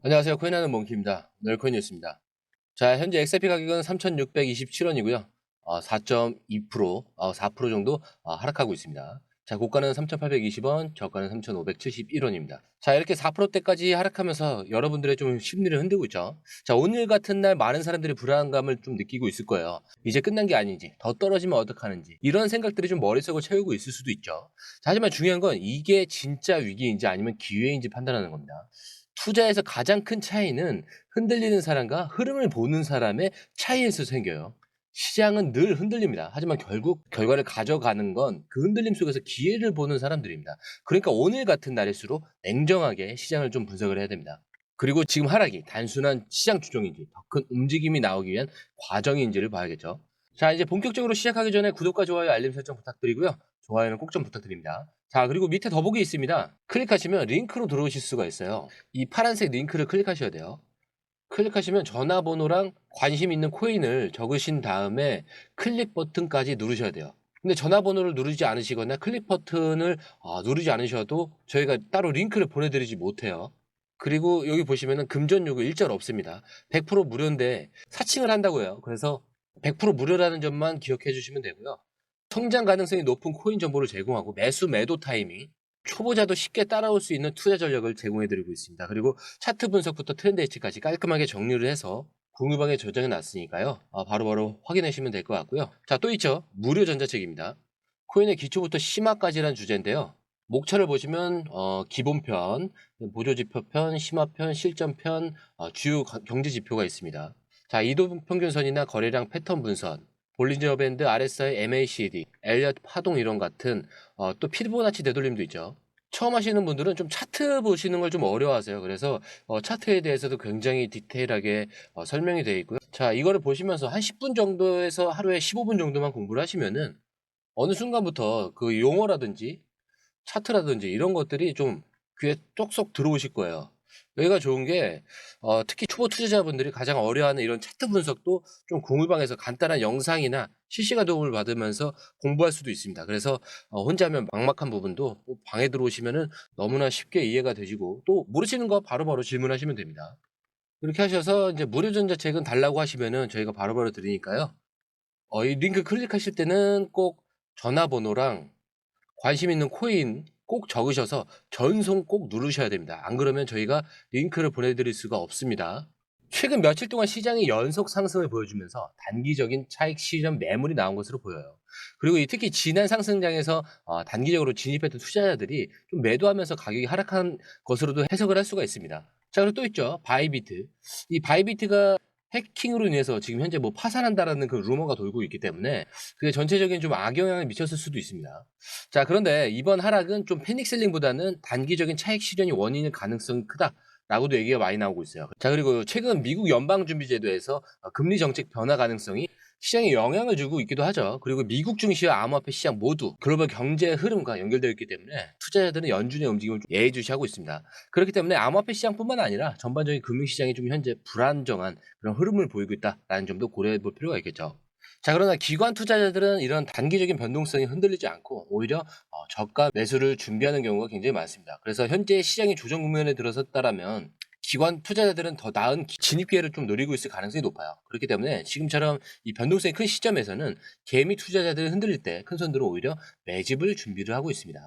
안녕하세요. 코인하는 몽키입니다. 오늘 코인 뉴스입니다. 자, 현재 XRP 가격은 3,627원이고요. 4.2%, 4% 정도 하락하고 있습니다. 자, 고가는 3,820원, 저가는 3,571원입니다. 자, 이렇게 4%대까지 하락하면서 여러분들의 좀 심리를 흔들고 있죠. 자, 오늘 같은 날 많은 사람들이 불안감을 좀 느끼고 있을 거예요. 이제 끝난 게 아닌지, 더 떨어지면 어떡하는지, 이런 생각들이 좀 머릿속을 채우고 있을 수도 있죠. 자, 하지만 중요한 건 이게 진짜 위기인지 아니면 기회인지 판단하는 겁니다. 투자에서 가장 큰 차이는 흔들리는 사람과 흐름을 보는 사람의 차이에서 생겨요. 시장은 늘 흔들립니다. 하지만 결국 결과를 가져가는 건 그 흔들림 속에서 기회를 보는 사람들입니다. 그러니까 오늘 같은 날일수록 냉정하게 시장을 좀 분석을 해야 됩니다. 그리고 지금 하락이 단순한 시장 조정인지 더 큰 움직임이 나오기 위한 과정인지를 봐야겠죠. 자, 이제 본격적으로 시작하기 전에 구독과 좋아요, 알림 설정 부탁드리고요. 좋아요는 꼭 좀 부탁드립니다. 자, 그리고 밑에 더보기 있습니다. 클릭하시면 링크로 들어오실 수가 있어요. 이 파란색 링크를 클릭하셔야 돼요. 클릭하시면 전화번호랑 관심 있는 코인을 적으신 다음에 클릭 버튼까지 누르셔야 돼요. 근데 전화번호를 누르지 않으시거나 클릭 버튼을 누르지 않으셔도 저희가 따로 링크를 보내드리지 못해요. 그리고 여기 보시면은 금전 요구 일절 없습니다. 100% 무료인데 사칭을 한다고 해요. 그래서 100% 무료라는 점만 기억해 주시면 되고요. 성장 가능성이 높은 코인 정보를 제공하고 매수 매도 타이밍, 초보자도 쉽게 따라올 수 있는 투자 전략을 제공해 드리고 있습니다. 그리고 차트 분석부터 트렌드 예측까지 깔끔하게 정리를 해서 공유방에 저장해 놨으니까요. 바로바로 확인하시면 될 것 같고요. 자, 또 있죠. 무료 전자책입니다. 코인의 기초부터 심화까지란 주제인데요. 목차를 보시면 기본편, 보조지표편, 심화편, 실전편, 주요 경제 지표가 있습니다. 자, 이동평균선이나 거래량 패턴 분석, 볼린저 밴드, RSI, MACD, 엘리엇 파동 이론 같은 또 피보나치 되돌림도 있죠. 처음 하시는 분들은 좀 차트 보시는 걸 좀 어려워하세요. 그래서 차트에 대해서도 굉장히 디테일하게 설명이 되어 있고요. 자, 이거를 보시면서 한 10분 정도에서 하루에 15분 정도만 공부를 하시면은 어느 순간부터 그 용어라든지 차트라든지 이런 것들이 좀 귀에 쏙쏙 들어오실 거예요. 여기가 좋은 게 특히 초보 투자자분들이 가장 어려워하는 이런 차트 분석도 좀 공유방에서 간단한 영상이나 실시간 도움을 받으면서 공부할 수도 있습니다. 그래서 혼자 하면 막막한 부분도 방에 들어오시면은 너무나 쉽게 이해가 되시고 또 모르시는 거 바로바로 질문하시면 됩니다. 이렇게 하셔서 이제 무료 전자책은 달라고 하시면은 저희가 바로바로 드리니까요. 이 링크 클릭하실 때는 꼭 전화번호랑 관심 있는 코인 꼭 적으셔서 전송 꼭 누르셔야 됩니다. 안 그러면 저희가 링크를 보내드릴 수가 없습니다. 최근 며칠 동안 시장이 연속 상승을 보여주면서 단기적인 차익 실현 매물이 나온 것으로 보여요. 그리고 특히 지난 상승장에서 단기적으로 진입했던 투자자들이 좀 매도하면서 가격이 하락한 것으로도 해석을 할 수가 있습니다. 자, 그리고 또 있죠. 바이비트. 이 바이비트가 해킹으로 인해서 지금 현재 뭐 파산한다라는 그 루머가 돌고 있기 때문에 그게 전체적인 좀 악영향을 미쳤을 수도 있습니다. 자, 그런데 이번 하락은 좀 패닉셀링보다는 단기적인 차익 실현이 원인일 가능성이 크다라고도 얘기가 많이 나오고 있어요. 자, 그리고 최근 미국 연방준비제도에서 금리 정책 변화 가능성이 시장에 영향을 주고 있기도 하죠. 그리고 미국 증시와 암호화폐 시장 모두 글로벌 경제 흐름과 연결되어 있기 때문에 투자자들은 연준의 움직임을 좀 예의주시하고 있습니다. 그렇기 때문에 암호화폐 시장뿐만 아니라 전반적인 금융시장이 좀 현재 불안정한 그런 흐름을 보이고 있다라는 점도 고려해 볼 필요가 있겠죠. 자, 그러나 기관 투자자들은 이런 단기적인 변동성이 흔들리지 않고 오히려 저가 매수를 준비하는 경우가 굉장히 많습니다. 그래서 현재 시장이 조정 국면에 들어섰다라면 기관 투자자들은 더 나은 진입 기회를 좀 노리고 있을 가능성이 높아요. 그렇기 때문에 지금처럼 이 변동성이 큰 시점에서는 개미 투자자들이 흔들릴 때 큰 손들은 오히려 매집을 준비를 하고 있습니다.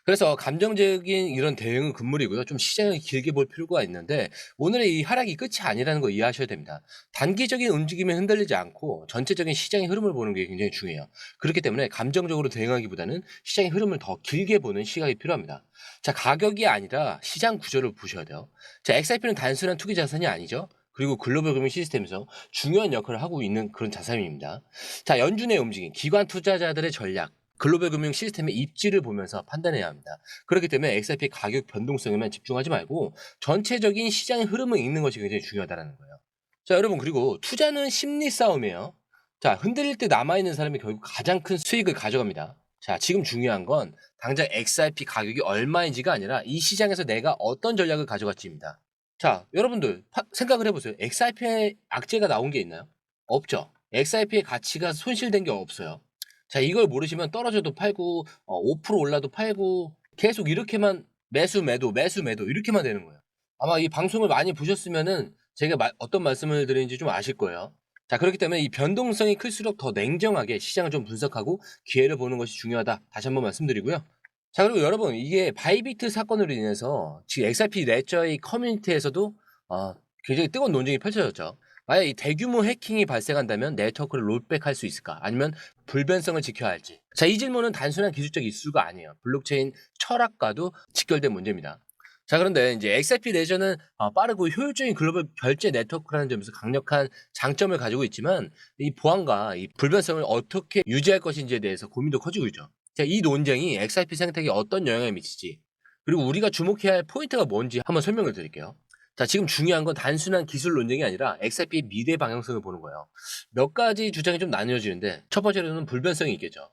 그래서 감정적인 이런 대응은 금물이고요. 좀 시장을 길게 볼 필요가 있는데 오늘의 이 하락이 끝이 아니라는 거 이해하셔야 됩니다. 단기적인 움직임에 흔들리지 않고 전체적인 시장의 흐름을 보는 게 굉장히 중요해요. 그렇기 때문에 감정적으로 대응하기보다는 시장의 흐름을 더 길게 보는 시각이 필요합니다. 자, 가격이 아니라 시장 구조를 보셔야 돼요. 자, XRP는 단순한 투기 자산이 아니죠. 그리고 글로벌 금융 시스템에서 중요한 역할을 하고 있는 그런 자산입니다. 자, 연준의 움직임, 기관 투자자들의 전략, 글로벌 금융 시스템의 입지를 보면서 판단해야 합니다. 그렇기 때문에 XRP 가격 변동성에만 집중하지 말고 전체적인 시장의 흐름을 읽는 것이 굉장히 중요하다는 거예요. 자, 여러분, 그리고 투자는 심리 싸움이에요. 자, 흔들릴 때 남아있는 사람이 결국 가장 큰 수익을 가져갑니다. 자, 지금 중요한 건 당장 XRP 가격이 얼마인지가 아니라 이 시장에서 내가 어떤 전략을 가져갔지입니다. 자, 여러분들 생각을 해보세요. XRP에 악재가 나온 게 있나요? 없죠. XRP의 가치가 손실된 게 없어요. 자, 이걸 모르시면 떨어져도 팔고 5% 올라도 팔고 계속 이렇게만 매수 매도 매수 매도 이렇게만 되는 거예요. 아마 이 방송을 많이 보셨으면은 제가 어떤 말씀을 드리는지 좀 아실 거예요. 자, 그렇기 때문에 이 변동성이 클수록 더 냉정하게 시장을 좀 분석하고 기회를 보는 것이 중요하다. 다시 한번 말씀드리고요. 자, 그리고 여러분, 이게 바이비트 사건으로 인해서 지금 XRP 레저의 커뮤니티에서도 어, 굉장히 뜨거운 논쟁이 펼쳐졌죠. 만약 이 대규모 해킹이 발생한다면 네트워크를 롤백할 수 있을까? 아니면 불변성을 지켜야 할지. 자, 이 질문은 단순한 기술적 이슈가 아니에요. 블록체인 철학과도 직결된 문제입니다. 자, 그런데 이제 XRP 레저는 빠르고 효율적인 글로벌 결제 네트워크라는 점에서 강력한 장점을 가지고 있지만 이 보안과 이 불변성을 어떻게 유지할 것인지에 대해서 고민도 커지고 있죠. 자, 이 논쟁이 XRP 생태계에 어떤 영향을 미칠지, 그리고 우리가 주목해야 할 포인트가 뭔지 한번 설명을 드릴게요. 자, 지금 중요한 건 단순한 기술 논쟁이 아니라 XRP의 미래 방향성을 보는 거예요. 몇 가지 주장이 좀 나뉘어지는데 첫 번째로는 불변성이 있겠죠.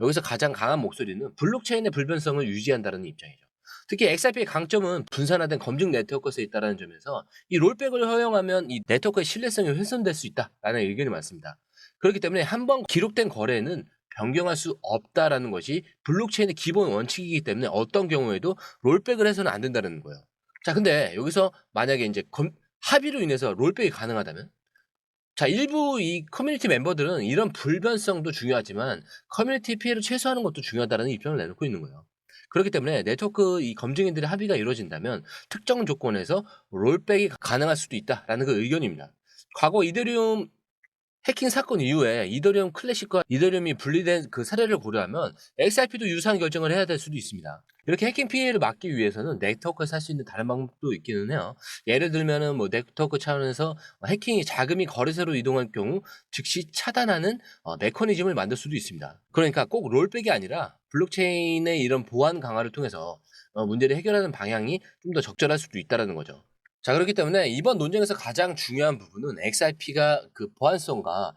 여기서 가장 강한 목소리는 블록체인의 불변성을 유지한다는 입장이죠. 특히 XRP의 강점은 분산화된 검증 네트워크에 있다는 점에서 이 롤백을 허용하면 이 네트워크의 신뢰성이 훼손될 수 있다라는 의견이 많습니다. 그렇기 때문에 한 번 기록된 거래는 변경할 수 없다라는 것이 블록체인의 기본 원칙이기 때문에 어떤 경우에도 롤백을 해서는 안 된다는 거예요. 자, 근데 여기서 만약에 이제 합의로 인해서 롤백이 가능하다면, 자, 일부 이 커뮤니티 멤버들은 이런 불변성도 중요하지만 커뮤니티 피해를 최소화하는 것도 중요하다는 입장을 내놓고 있는 거예요. 그렇기 때문에 네트워크 이 검증인들의 합의가 이루어진다면 특정 조건에서 롤백이 가능할 수도 있다라는 그 의견입니다. 과거 이더리움 해킹 사건 이후에 이더리움 클래식과 이더리움이 분리된 그 사례를 고려하면 XRP도 유사한 결정을 해야 될 수도 있습니다. 이렇게 해킹 피해를 막기 위해서는 네트워크에서 할 수 있는 다른 방법도 있기는 해요. 예를 들면은 뭐 네트워크 차원에서 해킹이 자금이 거래소로 이동할 경우 즉시 차단하는 메커니즘을 만들 수도 있습니다. 그러니까 꼭 롤백이 아니라 블록체인의 이런 보안 강화를 통해서 문제를 해결하는 방향이 좀 더 적절할 수도 있다는 거죠. 자, 그렇기 때문에 이번 논쟁에서 가장 중요한 부분은 XRP가 그 보안성과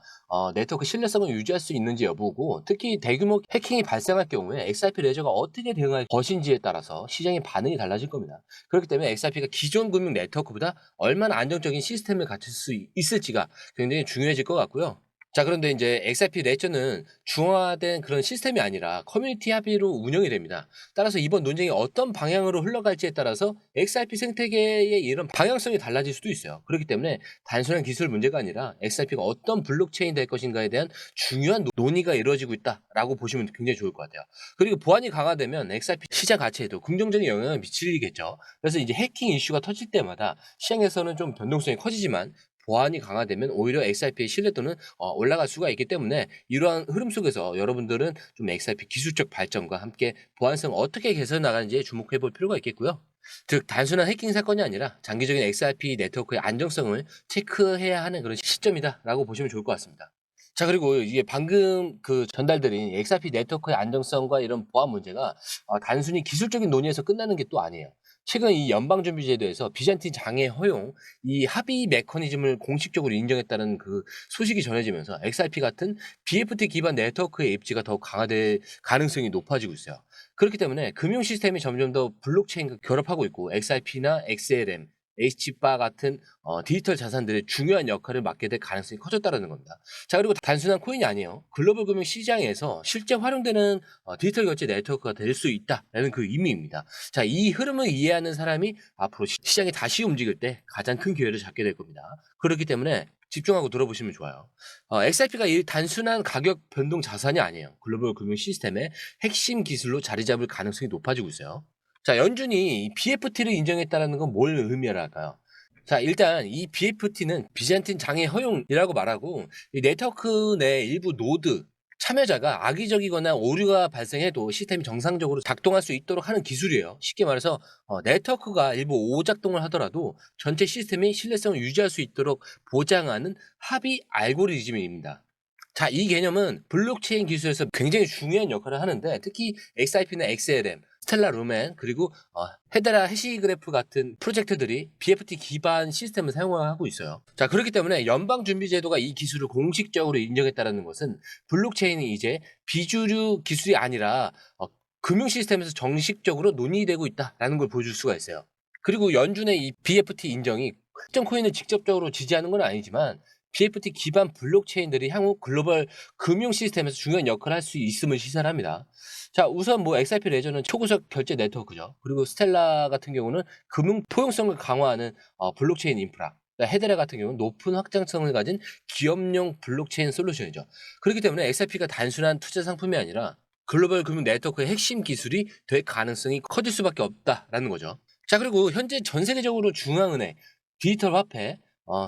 네트워크 신뢰성을 유지할 수 있는지 여부고, 특히 대규모 해킹이 발생할 경우에 XRP 레저가 어떻게 대응할 것인지에 따라서 시장의 반응이 달라질 겁니다. 그렇기 때문에 XRP가 기존 금융 네트워크보다 얼마나 안정적인 시스템을 갖출 수 있을지가 굉장히 중요해질 것 같고요. 자, 그런데 이제 XRP 레저는 중화된 그런 시스템이 아니라 커뮤니티 합의로 운영이 됩니다. 따라서 이번 논쟁이 어떤 방향으로 흘러갈지에 따라서 XRP 생태계의 이런 방향성이 달라질 수도 있어요. 그렇기 때문에 단순한 기술 문제가 아니라 XRP가 어떤 블록체인 될 것인가에 대한 중요한 논의가 이루어지고 있다라고 보시면 굉장히 좋을 것 같아요. 그리고 보안이 강화되면 XRP 시장 가치에도 긍정적인 영향을 미치겠죠. 그래서 이제 해킹 이슈가 터질 때마다 시장에서는 좀 변동성이 커지지만 보안이 강화되면 오히려 XRP의 신뢰도는 올라갈 수가 있기 때문에 이러한 흐름 속에서 여러분들은 좀 XRP 기술적 발전과 함께 보안성을 어떻게 개선해 나가는지에 주목해 볼 필요가 있겠고요. 즉 단순한 해킹 사건이 아니라 장기적인 XRP 네트워크의 안정성을 체크해야 하는 그런 시점이다라고 보시면 좋을 것 같습니다. 자, 그리고 이게 방금 그 전달드린 XRP 네트워크의 안정성과 이런 보안 문제가 단순히 기술적인 논의에서 끝나는 게 또 아니에요. 최근 이 연방준비제도에서 비잔틴 장애 허용 이 합의 메커니즘을 공식적으로 인정했다는 그 소식이 전해지면서 XRP 같은 BFT 기반 네트워크의 입지가 더 강화될 가능성이 높아지고 있어요. 그렇기 때문에 금융 시스템이 점점 더 블록체인과 결합하고 있고 XRP나 XLM, H바 같은 디지털 자산들의 중요한 역할을 맡게 될 가능성이 커졌다는 겁니다. 자, 그리고 단순한 코인이 아니에요. 글로벌 금융 시장에서 실제 활용되는 디지털 결제 네트워크가 될 수 있다라는 그 의미입니다. 자, 이 흐름을 이해하는 사람이 앞으로 시장이 다시 움직일 때 가장 큰 기회를 잡게 될 겁니다. 그렇기 때문에 집중하고 들어보시면 좋아요. XRP가 이 단순한 가격 변동 자산이 아니에요. 글로벌 금융 시스템의 핵심 기술로 자리 잡을 가능성이 높아지고 있어요. 자, 연준이 BFT를 인정했다는 건 뭘 의미할까요? 자, 일단 이 BFT는 비잔틴 장애 허용이라고 말하고 이 네트워크 내 일부 노드 참여자가 악의적이거나 오류가 발생해도 시스템이 정상적으로 작동할 수 있도록 하는 기술이에요. 쉽게 말해서 네트워크가 일부 오작동을 하더라도 전체 시스템이 신뢰성을 유지할 수 있도록 보장하는 합의 알고리즘입니다. 자, 이 개념은 블록체인 기술에서 굉장히 중요한 역할을 하는데 특히 XRP나 XLM, 스텔라 루멘 그리고 헤데라 해시그래프 같은 프로젝트들이 BFT 기반 시스템을 사용하고 있어요. 자, 그렇기 때문에 연방준비제도가 이 기술을 공식적으로 인정했다는 것은 블록체인이 이제 비주류 기술이 아니라 금융 시스템에서 정식적으로 논의되고 있다라는 걸 보여줄 수가 있어요. 그리고 연준의 이 BFT 인정이 특정 코인을 직접적으로 지지하는 건 아니지만 BFT 기반 블록체인들이 향후 글로벌 금융 시스템에서 중요한 역할을 할 수 있음을 시사합니다. 자, 우선 뭐 XRP 레저는 초고속 결제 네트워크죠. 그리고 스텔라 같은 경우는 금융 포용성을 강화하는 블록체인 인프라. 헤드레 같은 경우는 높은 확장성을 가진 기업용 블록체인 솔루션이죠. 그렇기 때문에 XRP가 단순한 투자 상품이 아니라 글로벌 금융 네트워크의 핵심 기술이 될 가능성이 커질 수밖에 없다라는 거죠. 자, 그리고 현재 전 세계적으로 중앙은행, 디지털 화폐,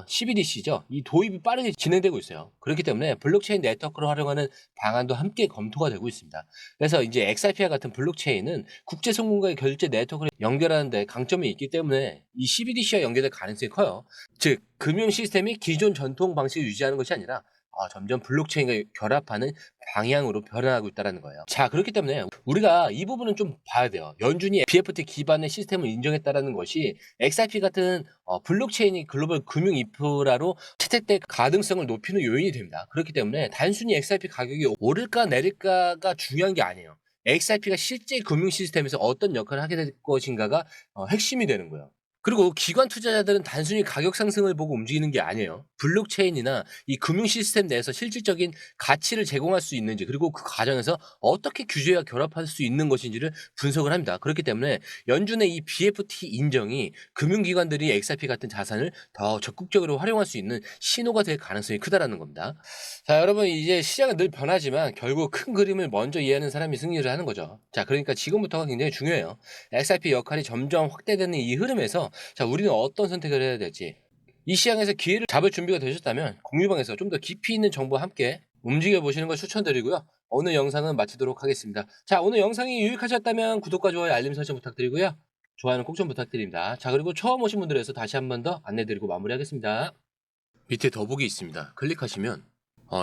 CBDC죠. 이 도입이 빠르게 진행되고 있어요. 그렇기 때문에 블록체인 네트워크를 활용하는 방안도 함께 검토가 되고 있습니다. 그래서 이제 XRP와 같은 블록체인은 국제 송금과의 결제 네트워크를 연결하는 데 강점이 있기 때문에 이 CBDC와 연결될 가능성이 커요. 즉, 금융 시스템이 기존 전통 방식을 유지하는 것이 아니라 점점 블록체인과 결합하는 방향으로 변화하고 있다는 거예요. 자, 그렇기 때문에 우리가 이 부분은 좀 봐야 돼요. 연준이 BFT 기반의 시스템을 인정했다는 것이 XRP 같은 블록체인이 글로벌 금융 인프라로 채택될 가능성을 높이는 요인이 됩니다. 그렇기 때문에 단순히 XRP 가격이 오를까 내릴까가 중요한 게 아니에요. XRP가 실제 금융 시스템에서 어떤 역할을 하게 될 것인가가 핵심이 되는 거예요. 그리고 기관 투자자들은 단순히 가격 상승을 보고 움직이는 게 아니에요. 블록체인이나 이 금융 시스템 내에서 실질적인 가치를 제공할 수 있는지, 그리고 그 과정에서 어떻게 규제와 결합할 수 있는 것인지를 분석을 합니다. 그렇기 때문에 연준의 이 BFT 인정이 금융기관들이 XRP 같은 자산을 더 적극적으로 활용할 수 있는 신호가 될 가능성이 크다라는 겁니다. 자, 여러분, 이제 시장은 늘 변하지만 결국 큰 그림을 먼저 이해하는 사람이 승리를 하는 거죠. 자, 그러니까 지금부터가 굉장히 중요해요. XRP 역할이 점점 확대되는 이 흐름에서 자, 우리는 어떤 선택을 해야 될지, 이 시장에서 기회를 잡을 준비가 되셨다면 공유방에서 좀 더 깊이 있는 정보와 함께 움직여 보시는 걸 추천드리고요. 오늘 영상은 마치도록 하겠습니다. 자, 오늘 영상이 유익하셨다면 구독과 좋아요, 알림 설정 부탁드리고요. 좋아요는 꼭 좀 부탁드립니다. 자, 그리고 처음 오신 분들에서 다시 한 번 더 안내드리고 마무리하겠습니다. 밑에 더보기 있습니다. 클릭하시면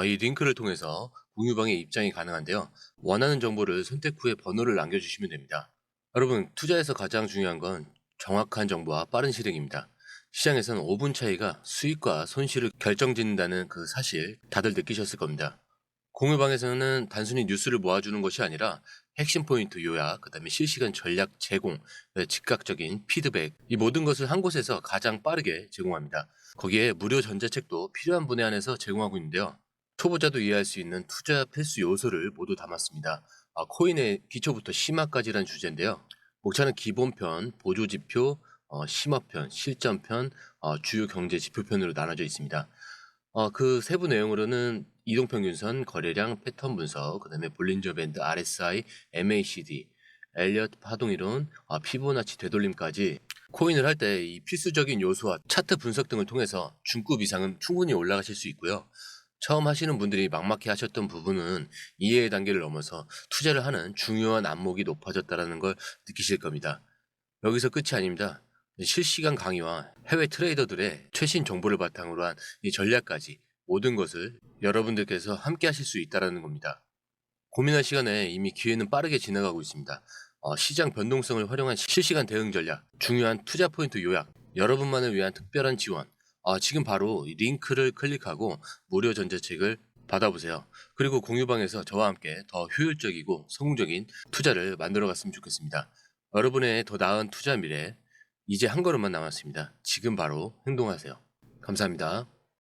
이 링크를 통해서 공유방에 입장이 가능한데요. 원하는 정보를 선택 후에 번호를 남겨주시면 됩니다. 여러분, 투자에서 가장 중요한 건 정확한 정보와 빠른 실행입니다. 시장에서는 5분 차이가 수익과 손실을 결정짓는다는 그 사실 다들 느끼셨을 겁니다. 공유방에서는 단순히 뉴스를 모아주는 것이 아니라 핵심 포인트 요약, 그다음에 실시간 전략 제공, 즉각적인 피드백, 이 모든 것을 한 곳에서 가장 빠르게 제공합니다. 거기에 무료 전자책도 필요한 분에 한해서 제공하고 있는데요. 초보자도 이해할 수 있는 투자 필수 요소를 모두 담았습니다. 코인의 기초부터 심화까지란 주제인데요. 목차는 기본편, 보조지표, 심화편, 실전편, 주요 경제 지표편으로 나눠져 있습니다. 그 세부 내용으로는 이동평균선, 거래량, 패턴 분석, 그다음에 볼린저 밴드, RSI, MACD, 엘리엇 파동이론, 피보나치 되돌림까지 코인을 할 때 이 필수적인 요소와 차트 분석 등을 통해서 중급 이상은 충분히 올라가실 수 있고요. 처음 하시는 분들이 막막해 하셨던 부분은 이해의 단계를 넘어서 투자를 하는 중요한 안목이 높아졌다는 걸 느끼실 겁니다. 여기서 끝이 아닙니다. 실시간 강의와 해외 트레이더들의 최신 정보를 바탕으로 한 이 전략까지 모든 것을 여러분들께서 함께 하실 수 있다는 겁니다. 고민할 시간에 이미 기회는 빠르게 지나가고 있습니다. 시장 변동성을 활용한 실시간 대응 전략, 중요한 투자 포인트 요약, 여러분만을 위한 특별한 지원. 지금 바로 이 링크를 클릭하고 무료 전자책을 받아보세요. 그리고 공유방에서 저와 함께 더 효율적이고 성공적인 투자를 만들어 갔으면 좋겠습니다. 여러분의 더 나은 투자 미래, 이제 한 걸음만 남았습니다. 지금 바로 행동하세요. 감사합니다.